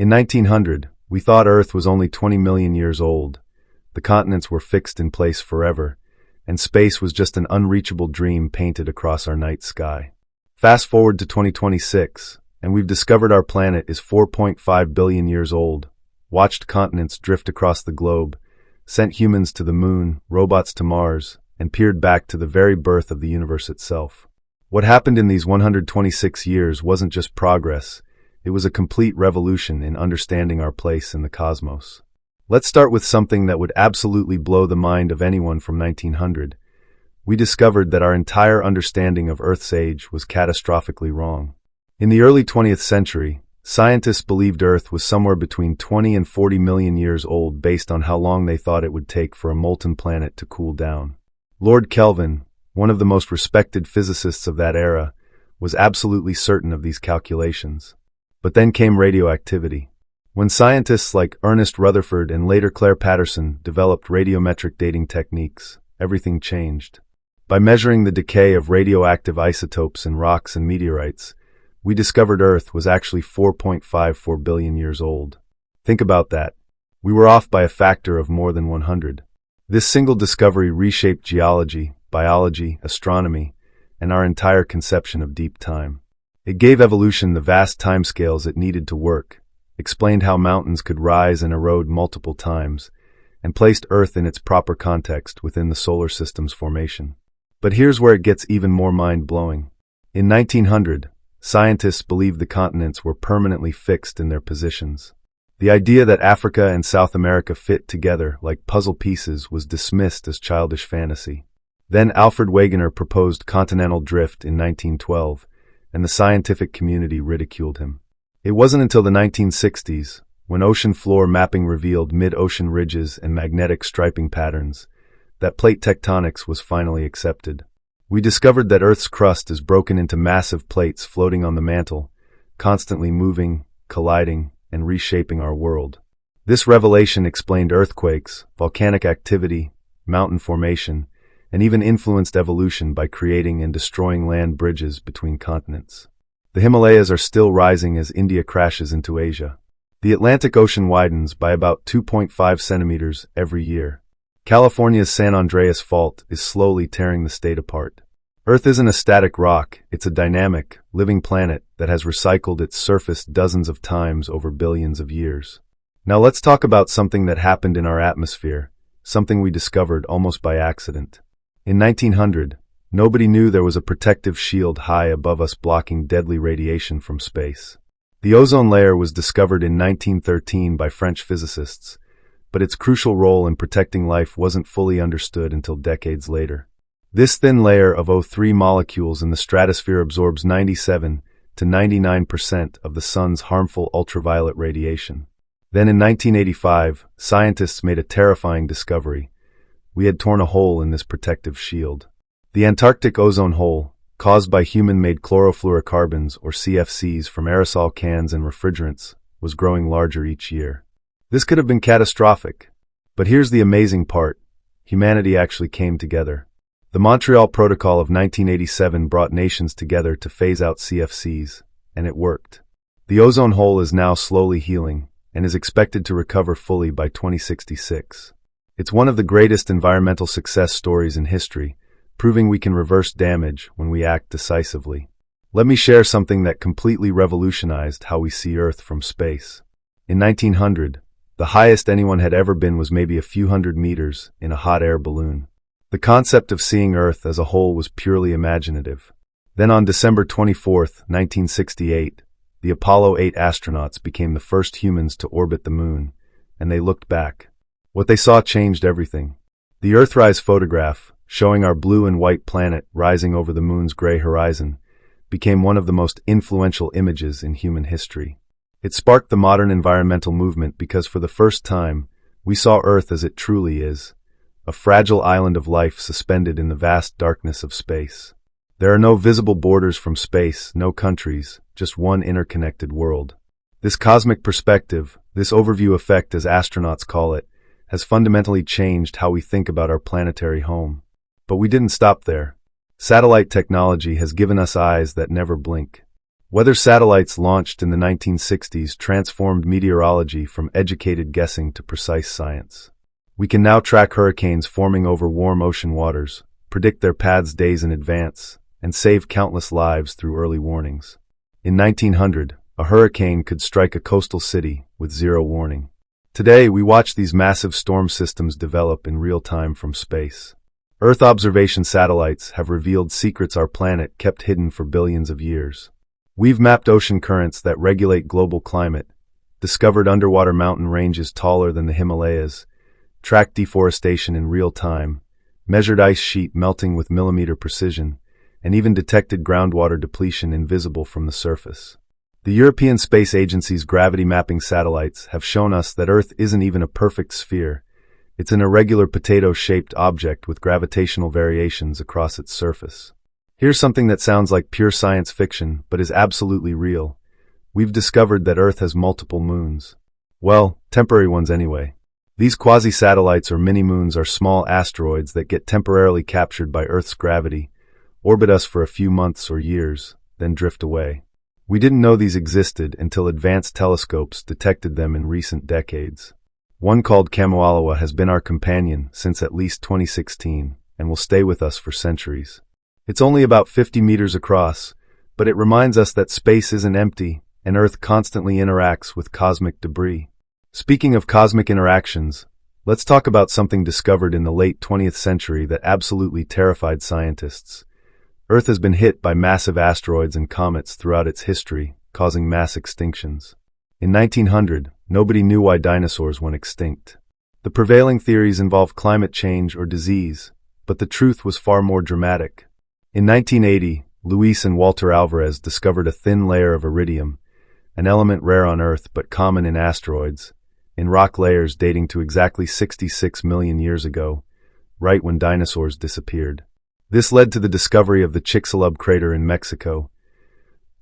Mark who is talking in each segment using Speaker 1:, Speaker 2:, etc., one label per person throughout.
Speaker 1: In 1900, we thought Earth was only 20 million years old. The continents were fixed in place forever, and space was just an unreachable dream painted across our night sky. Fast forward to 2026, and we've discovered our planet is 4.5 billion years old, watched continents drift across the globe, sent humans to the moon, robots to Mars, and peered back to the very birth of the universe itself. What happened in these 126 years wasn't just progress, it was a complete revolution in understanding our place in the cosmos. Let's start with something that would absolutely blow the mind of anyone from 1900. We discovered that our entire understanding of Earth's age was catastrophically wrong. In the early 20th century, scientists believed Earth was somewhere between 20 and 40 million years old based on how long they thought it would take for a molten planet to cool down. Lord Kelvin, one of the most respected physicists of that era, was absolutely certain of these calculations. But then came radioactivity. When scientists like Ernest Rutherford and later Claire Patterson developed radiometric dating techniques, everything changed. By measuring the decay of radioactive isotopes in rocks and meteorites, we discovered Earth was actually 4.54 billion years old. Think about that. We were off by a factor of more than 100. This single discovery reshaped geology, biology, astronomy, and our entire conception of deep time. It gave evolution the vast timescales it needed to work, explained how mountains could rise and erode multiple times, and placed Earth in its proper context within the solar system's formation. But here's where it gets even more mind-blowing. In 1900, scientists believed the continents were permanently fixed in their positions. The idea that Africa and South America fit together like puzzle pieces was dismissed as childish fantasy. Then Alfred Wegener proposed continental drift in 1912, and the scientific community ridiculed him. It wasn't until the 1960s, when ocean floor mapping revealed mid-ocean ridges and magnetic striping patterns, that plate tectonics was finally accepted. We discovered that Earth's crust is broken into massive plates floating on the mantle, constantly moving, colliding, and reshaping our world. This revelation explained earthquakes, volcanic activity, mountain formation, and even influenced evolution by creating and destroying land bridges between continents. The Himalayas are still rising as India crashes into Asia. The Atlantic Ocean widens by about 2.5 centimeters every year. California's San Andreas Fault is slowly tearing the state apart. Earth isn't a static rock, it's a dynamic, living planet that has recycled its surface dozens of times over billions of years. Now let's talk about something that happened in our atmosphere, something we discovered almost by accident. In 1900, nobody knew there was a protective shield high above us blocking deadly radiation from space. The ozone layer was discovered in 1913 by French physicists, but its crucial role in protecting life wasn't fully understood until decades later. This thin layer of O3 molecules in the stratosphere absorbs 97 to 99% of the sun's harmful ultraviolet radiation. Then in 1985, scientists made a terrifying discovery. We had torn a hole in this protective shield. The Antarctic ozone hole, caused by human-made chlorofluorocarbons or CFCs from aerosol cans and refrigerants, was growing larger each year. This could have been catastrophic. But here's the amazing part. Humanity actually came together. The Montreal Protocol of 1987 brought nations together to phase out CFCs, and it worked. The ozone hole is now slowly healing, and is expected to recover fully by 2066. It's one of the greatest environmental success stories in history, proving we can reverse damage when we act decisively. Let me share something that completely revolutionized how we see Earth from space. In 1900, the highest anyone had ever been was maybe a few hundred meters in a hot air balloon. The concept of seeing Earth as a whole was purely imaginative. Then on December 24, 1968, the Apollo 8 astronauts became the first humans to orbit the moon, and they looked back. What they saw changed everything. The Earthrise photograph, showing our blue and white planet rising over the moon's gray horizon, became one of the most influential images in human history. It sparked the modern environmental movement because for the first time, we saw Earth as it truly is, a fragile island of life suspended in the vast darkness of space. There are no visible borders from space, no countries, just one interconnected world. This cosmic perspective, this overview effect as astronauts call it, has fundamentally changed how we think about our planetary home. But we didn't stop there. Satellite technology has given us eyes that never blink. Weather satellites launched in the 1960s transformed meteorology from educated guessing to precise science. We can now track hurricanes forming over warm ocean waters, predict their paths days in advance, and save countless lives through early warnings. In 1900, a hurricane could strike a coastal city with zero warning. Today, we watch these massive storm systems develop in real time from space. Earth observation satellites have revealed secrets our planet kept hidden for billions of years. We've mapped ocean currents that regulate global climate, discovered underwater mountain ranges taller than the Himalayas, tracked deforestation in real time, measured ice sheet melting with millimeter precision, and even detected groundwater depletion invisible from the surface. The European Space Agency's gravity mapping satellites have shown us that Earth isn't even a perfect sphere. It's an irregular potato-shaped object with gravitational variations across its surface. Here's something that sounds like pure science fiction, but is absolutely real. We've discovered that Earth has multiple moons. Well, temporary ones anyway. These quasi-satellites or mini-moons are small asteroids that get temporarily captured by Earth's gravity, orbit us for a few months or years, then drift away. We didn't know these existed until advanced telescopes detected them in recent decades. One called Kamoalawa has been our companion since at least 2016 and will stay with us for centuries. It's only about 50 meters across, but it reminds us that space isn't empty and Earth constantly interacts with cosmic debris. Speaking of cosmic interactions, let's talk about something discovered in the late 20th century that absolutely terrified scientists. Earth has been hit by massive asteroids and comets throughout its history, causing mass extinctions. In 1900, nobody knew why dinosaurs went extinct. The prevailing theories involved climate change or disease, but the truth was far more dramatic. In 1980, Luis and Walter Alvarez discovered a thin layer of iridium, an element rare on Earth but common in asteroids, in rock layers dating to exactly 66 million years ago, right when dinosaurs disappeared. This led to the discovery of the Chicxulub crater in Mexico,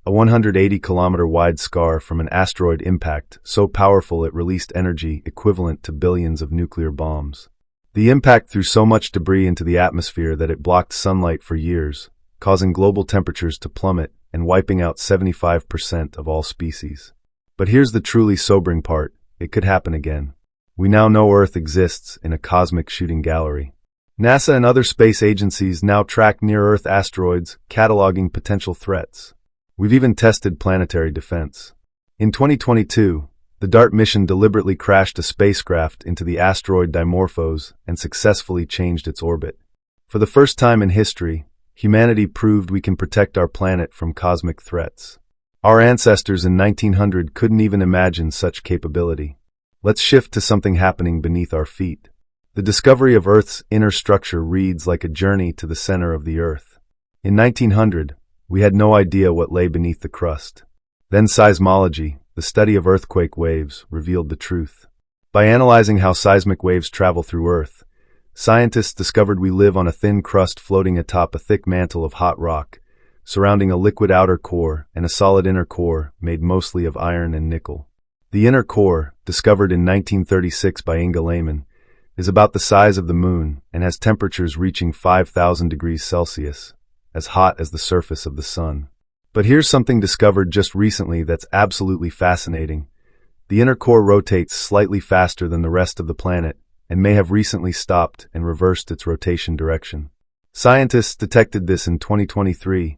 Speaker 1: a 180-kilometer-wide scar from an asteroid impact so powerful it released energy equivalent to billions of nuclear bombs. The impact threw so much debris into the atmosphere that it blocked sunlight for years, causing global temperatures to plummet and wiping out 75% of all species. But here's the truly sobering part: it could happen again. We now know Earth exists in a cosmic shooting gallery. NASA and other space agencies now track near-Earth asteroids, cataloging potential threats. We've even tested planetary defense. In 2022, the DART mission deliberately crashed a spacecraft into the asteroid Dimorphos and successfully changed its orbit. For the first time in history, humanity proved we can protect our planet from cosmic threats. Our ancestors in 1900 couldn't even imagine such capability. Let's shift to something happening beneath our feet. The discovery of Earth's inner structure reads like a journey to the center of the Earth. In 1900, we had no idea what lay beneath the crust. Then seismology, the study of earthquake waves, revealed the truth. By analyzing how seismic waves travel through Earth, scientists discovered we live on a thin crust floating atop a thick mantle of hot rock, surrounding a liquid outer core and a solid inner core made mostly of iron and nickel. The inner core, discovered in 1936 by Inga Lehman, is about the size of the moon and has temperatures reaching 5,000 degrees Celsius, as hot as the surface of the sun. But here's something discovered just recently that's absolutely fascinating. The inner core rotates slightly faster than the rest of the planet and may have recently stopped and reversed its rotation direction. Scientists detected this in 2023,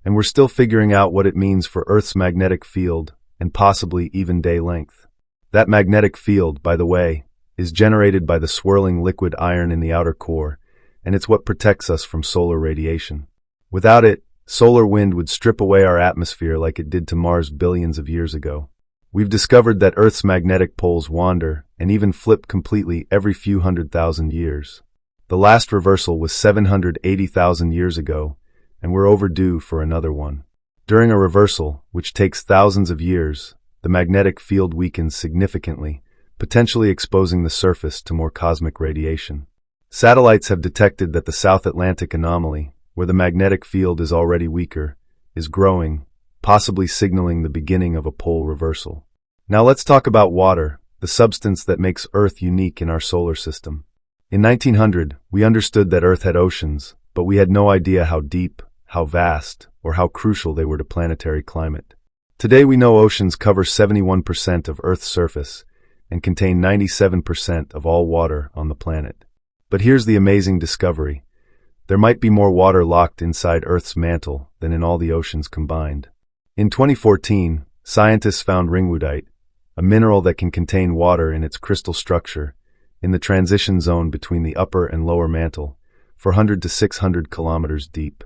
Speaker 1: and we're still figuring out what it means for Earth's magnetic field and possibly even day length. That magnetic field, by the way, is generated by the swirling liquid iron in the outer core, and it's what protects us from solar radiation. Without it, solar wind would strip away our atmosphere like it did to Mars billions of years ago. We've discovered that Earth's magnetic poles wander and even flip completely every few 100,000 years. The last reversal was 780,000 years ago, and we're overdue for another one. During a reversal, which takes thousands of years, the magnetic field weakens significantly, potentially exposing the surface to more cosmic radiation. Satellites have detected that the South Atlantic anomaly, where the magnetic field is already weaker, is growing, possibly signaling the beginning of a pole reversal. Now let's talk about water, the substance that makes Earth unique in our solar system. In 1900, we understood that Earth had oceans, but we had no idea how deep, how vast, or how crucial they were to planetary climate. Today we know oceans cover 71% of Earth's surface and contain 97% of all water on the planet. But here's the amazing discovery. There might be more water locked inside Earth's mantle than in all the oceans combined. In 2014, scientists found ringwoodite, a mineral that can contain water in its crystal structure, in the transition zone between the upper and lower mantle, 400 to 600 kilometers deep.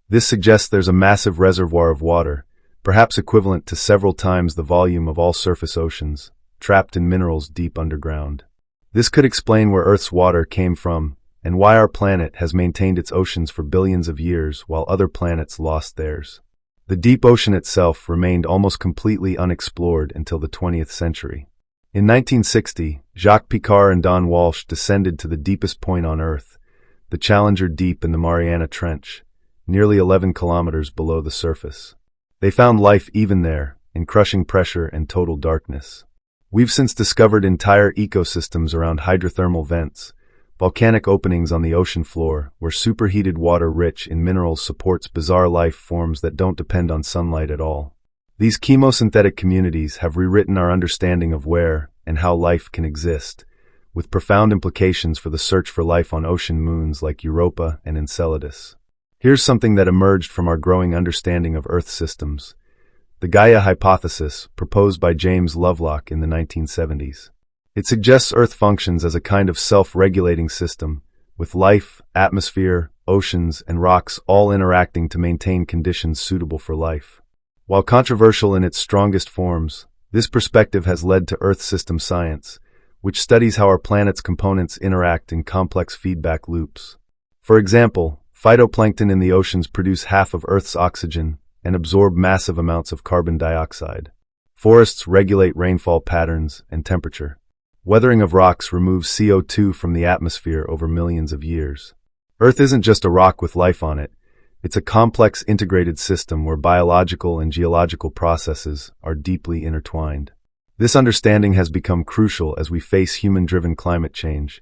Speaker 1: This suggests there's a massive reservoir of water, perhaps equivalent to several times the volume of all surface oceans, trapped in minerals deep underground. This could explain where Earth's water came from and why our planet has maintained its oceans for billions of years while other planets lost theirs. The deep ocean itself remained almost completely unexplored until the 20th century. In 1960, Jacques Picard and Don Walsh descended to the deepest point on Earth, the Challenger Deep in the Mariana Trench, nearly 11 kilometers below the surface. They found life even there, in crushing pressure and total darkness. We've since discovered entire ecosystems around hydrothermal vents, volcanic openings on the ocean floor, where superheated water rich in minerals supports bizarre life forms that don't depend on sunlight at all. These chemosynthetic communities have rewritten our understanding of where and how life can exist, with profound implications for the search for life on ocean moons like Europa and Enceladus. Here's something that emerged from our growing understanding of Earth systems: the Gaia hypothesis, proposed by James Lovelock in the 1970s. It suggests Earth functions as a kind of self-regulating system, with life, atmosphere, oceans, and rocks all interacting to maintain conditions suitable for life. While controversial in its strongest forms, this perspective has led to Earth system science, which studies how our planet's components interact in complex feedback loops. For example, phytoplankton in the oceans produce half of Earth's oxygen and absorb massive amounts of carbon dioxide. Forests regulate rainfall patterns and temperature. Weathering of rocks removes CO2 from the atmosphere over millions of years. Earth isn't just a rock with life on it. It's a complex integrated system where biological and geological processes are deeply intertwined. This understanding has become crucial as we face human-driven climate change,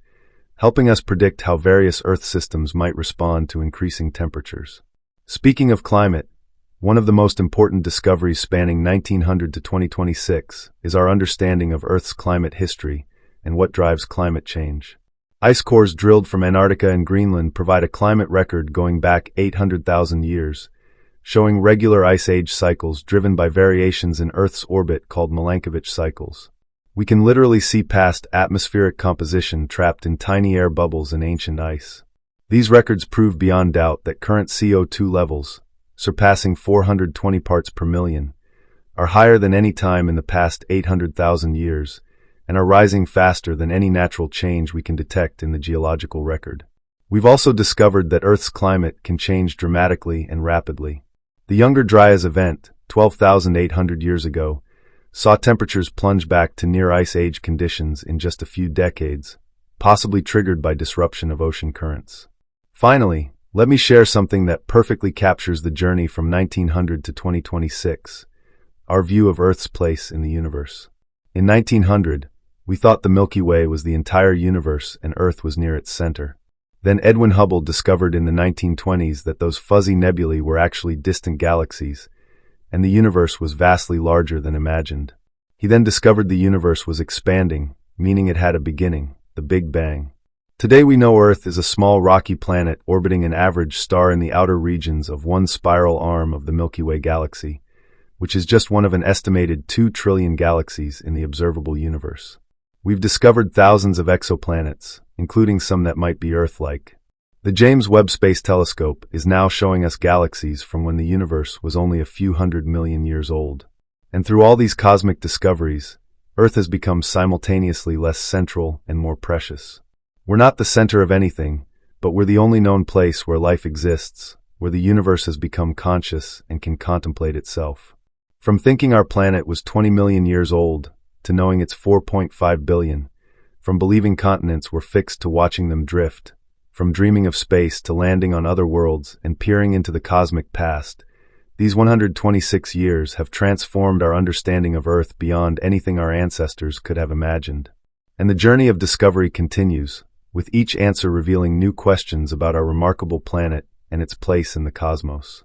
Speaker 1: helping us predict how various Earth systems might respond to increasing temperatures. Speaking of climate, one of the most important discoveries spanning 1900 to 2026 is our understanding of Earth's climate history and what drives climate change. Ice cores drilled from Antarctica and Greenland provide a climate record going back 800,000 years, showing regular ice age cycles driven by variations in Earth's orbit called Milankovitch cycles. We can literally see past atmospheric composition trapped in tiny air bubbles in ancient ice. These records prove beyond doubt that current CO2 levels, surpassing 420 parts per million, are higher than any time in the past 800,000 years, and are rising faster than any natural change we can detect in the geological record. We've also discovered that Earth's climate can change dramatically and rapidly. The Younger Dryas event, 12,800 years ago, saw temperatures plunge back to near ice age conditions in just a few decades, possibly triggered by disruption of ocean currents. Finally, let me share something that perfectly captures the journey from 1900 to 2026, our view of Earth's place in the universe. In 1900, we thought the Milky Way was the entire universe and Earth was near its center. Then Edwin Hubble discovered in the 1920s that those fuzzy nebulae were actually distant galaxies, and the universe was vastly larger than imagined. He then discovered the universe was expanding, meaning it had a beginning, the Big Bang. Today we know Earth is a small rocky planet orbiting an average star in the outer regions of one spiral arm of the Milky Way galaxy, which is just one of an estimated 2 trillion galaxies in the observable universe. We've discovered thousands of exoplanets, including some that might be Earth-like. The James Webb Space Telescope is now showing us galaxies from when the universe was only a few 100 million years old. And through all these cosmic discoveries, Earth has become simultaneously less central and more precious. We're not the center of anything, but we're the only known place where life exists, where the universe has become conscious and can contemplate itself. From thinking our planet was 20 million years old, to knowing it's 4.5 billion, from believing continents were fixed to watching them drift, from dreaming of space to landing on other worlds and peering into the cosmic past, these 126 years have transformed our understanding of Earth beyond anything our ancestors could have imagined. And the journey of discovery continues, with each answer revealing new questions about our remarkable planet and its place in the cosmos.